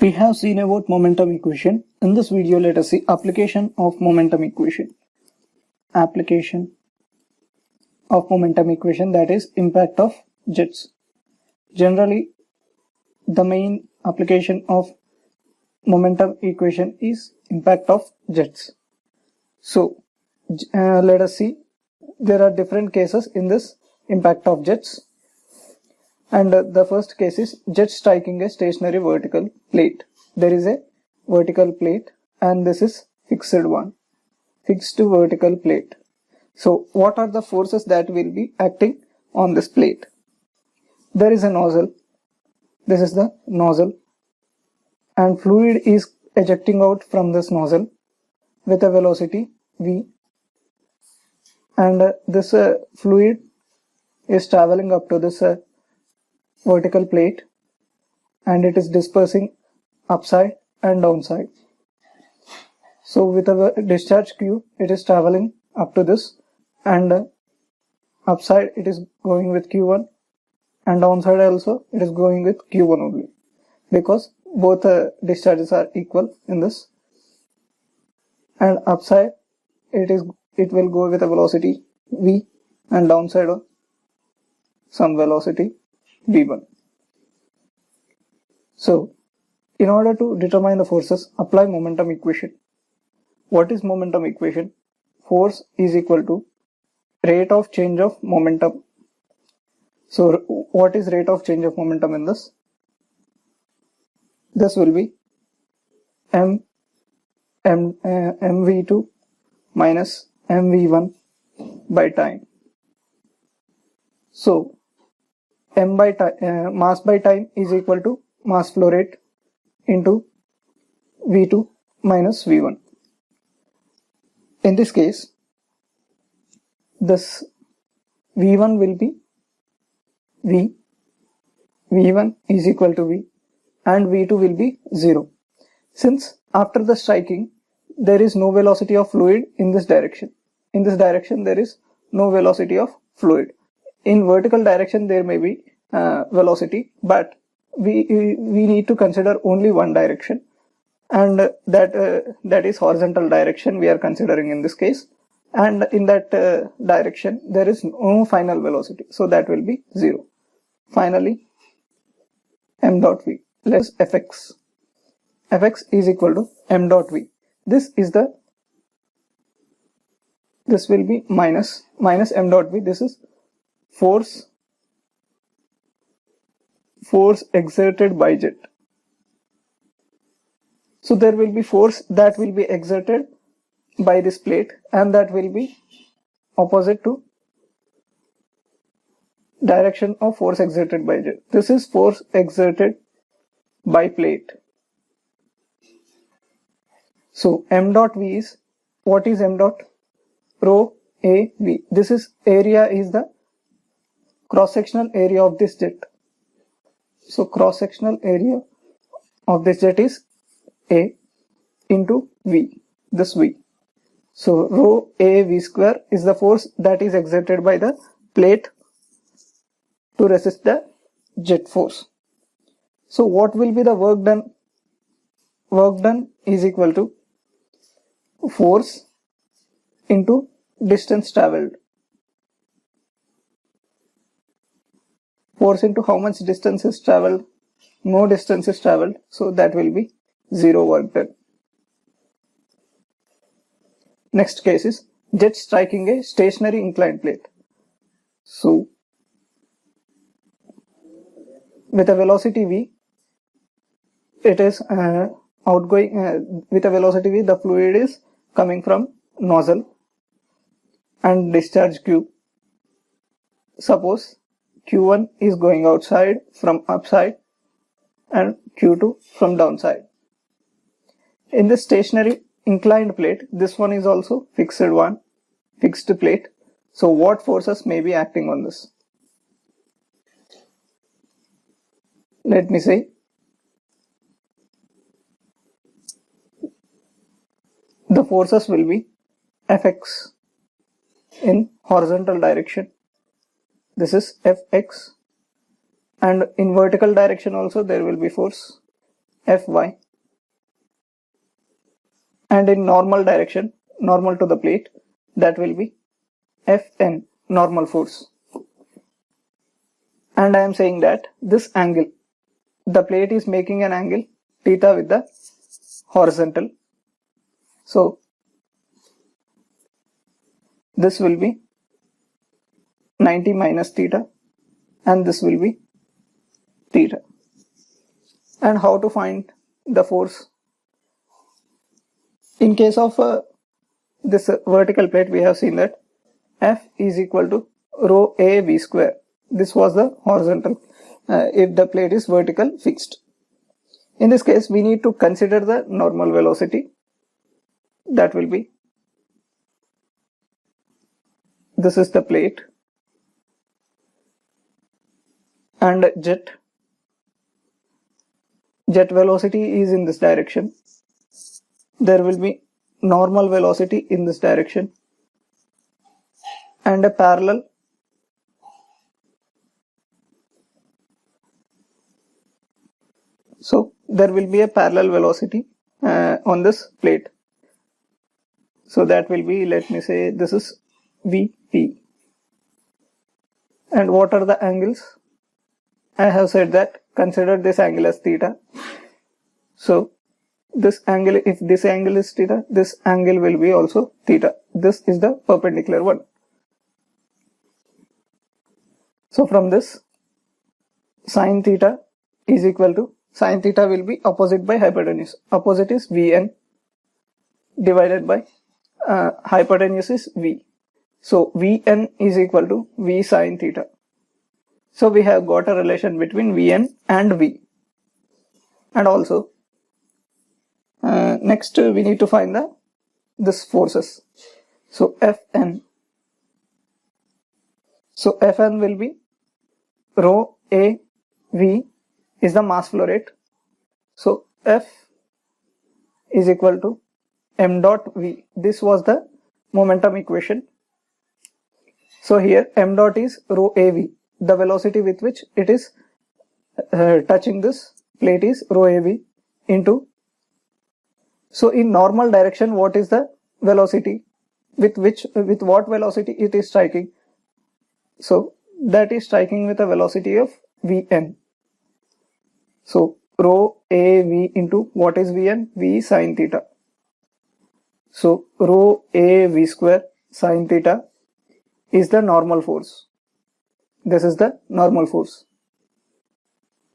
We have seen about momentum equation. In this video, let us see application of momentum equation. Application of momentum equation, that is impact of jets. Generally, the main application of momentum equation is impact of jets. So, let us see. There are different cases in this impact of jets. And the first case is jet striking a stationary vertical plate. There is a vertical plate and this is fixed vertical plate. So what are the forces that will be acting on this plate? There is a nozzle. This is the nozzle and fluid is ejecting out from this nozzle with a velocity v, and this fluid is traveling up to this vertical plate and it is dispersing upside and downside. So with a discharge Q, it is traveling up to this, and upside it is going with Q1 and downside also it is going with Q1 only, because both discharges are equal in this, and upside it will go with a velocity v and downside some velocity v1. So in order to determine the forces, apply momentum equation. What is momentum equation? Force is equal to rate of change of momentum. So what is rate of change of momentum in this? This will be mv2 minus mv1 by time. So m by time, mass by time is equal to mass flow rate into v2 minus v1. In this case, this v1 will be v, v1 is equal to v, and v2 will be 0. Since after the striking, there is no velocity of fluid in this direction. In this direction, there is no velocity of fluid. In vertical direction, there may be velocity, but we need to consider only one direction, and that is horizontal direction we are considering in this case, and in that direction there is no final velocity, so that will be 0. Finally, m dot v, let's fx is equal to m dot v. This will be minus m dot v. This is force exerted by jet. So there will be force that will be exerted by this plate, and that will be opposite to direction of force exerted by jet. This is force exerted by plate. So m dot v is, what is m dot? Rho a v. This is area, is the cross-sectional area of this jet. So cross-sectional area of this jet is a into v, this v. So rho a v square is the force that is exerted by the plate to resist the jet force. So what will be the work done? Work done is equal to force into distance traveled. Force into how much distance is traveled? No distance is traveled, so that will be 0 work done. Next case is jet striking a stationary inclined plate. So with a velocity v, it is outgoing with a velocity v, the fluid is coming from nozzle and discharge Q. Suppose Q1 is going outside from upside and Q2 from downside. In this stationary inclined plate, this one is also fixed plate. So what forces may be acting on this? Let me say, the forces will be Fx in horizontal direction. This is Fx, and in vertical direction also there will be force Fy, and in normal direction, normal to the plate, that will be Fn, normal force. And I am saying that this angle, the plate is making an angle theta with the horizontal. So this will be 90 minus theta and this will be theta. And how to find the force? In case of this vertical plate, we have seen that F is equal to rho a v square. This was the horizontal if the plate is vertical fixed. In this case, we need to consider the normal velocity. That will be, this is the plate and jet velocity is in this direction. There will be normal velocity in this direction and a parallel so there will be a parallel velocity on this plate. So that will be, let me say, this is Vp. And what are the angles? I have said that consider this angle as theta. So this angle, if this angle is theta, this angle will be also theta. This is the perpendicular one. So from this, sine theta is equal to, sine theta will be opposite by hypotenuse. Opposite is Vn divided by hypotenuse is V. So Vn is equal to V sine theta. So we have got a relation between Vn and V. And also next we need to find this forces. So Fn. So Fn will be rho a v is the mass flow rate. So F is equal to m dot v. This was the momentum equation. So here m dot is rho a v. The velocity with which it is touching this plate is rho a v into. So in normal direction, what is the velocity with what velocity it is striking? So that is striking with a velocity of Vn. So rho a v into what is Vn? V sine theta. So rho a v square sine theta is the normal force. This is the normal force.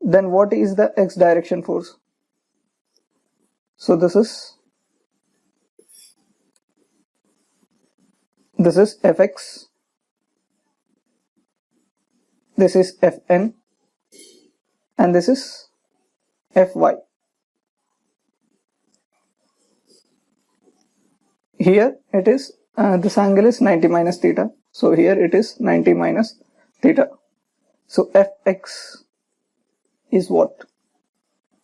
Then what is the x direction force? So this is Fx. This is Fn. And this is Fy. Here it is, this angle is 90 minus theta. So here it is 90 minus theta. So Fx is what?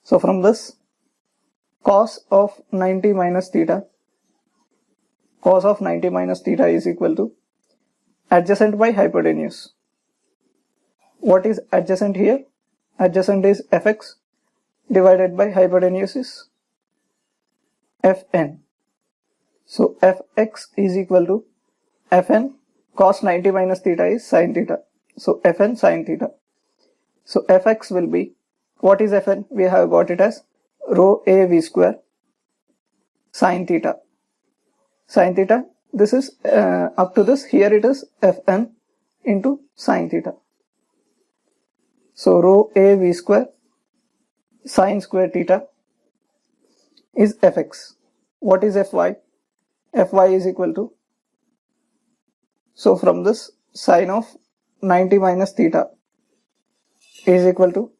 So from this, cos of 90 minus theta, cos of 90 minus theta is equal to adjacent by hypotenuse. What is adjacent here? Adjacent is Fx divided by hypotenuse is Fn. So Fx is equal to Fn cos 90 minus theta is sine theta. So Fn sine theta. So Fx will be, what is Fn? We have got it as rho a v square sine theta. Sine theta, this is up to this, here it is Fn into sine theta. So rho a v square sine square theta is Fx. What is Fy? Fy is equal to, so from this, sine of 90 minus theta is equal to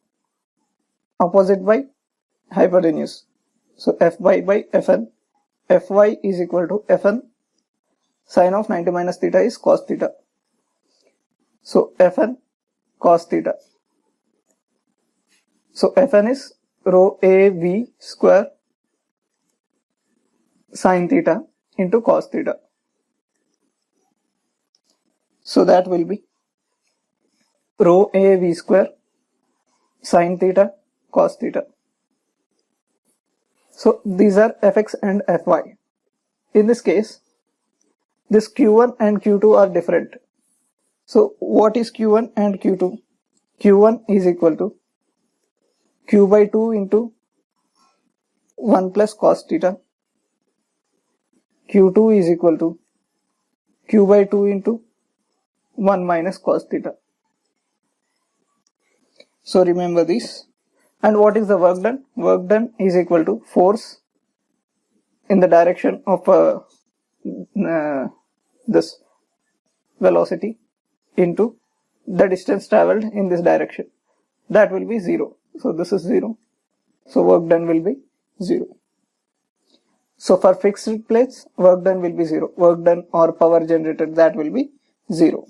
opposite by hypotenuse. So Fy by Fn. Fy is equal to Fn. Sine of 90 minus theta is cos theta. So Fn cos theta. So Fn is rho a v square sine theta into cos theta. So that will be rho a v square sine theta cos theta. So these are Fx and Fy. In this case, this Q1 and Q2 are different. So what is Q1 and Q2? Q1 is equal to Q by 2 into 1 plus cos theta. Q2 is equal to Q by 2 into 1 minus cos theta. So remember this. And what is the work done? Work done is equal to force in the direction of this velocity into the distance traveled in this direction. That will be 0. So this is 0. So work done will be 0. So for fixed plates, work done will be 0. Work done or power generated, that will be 0.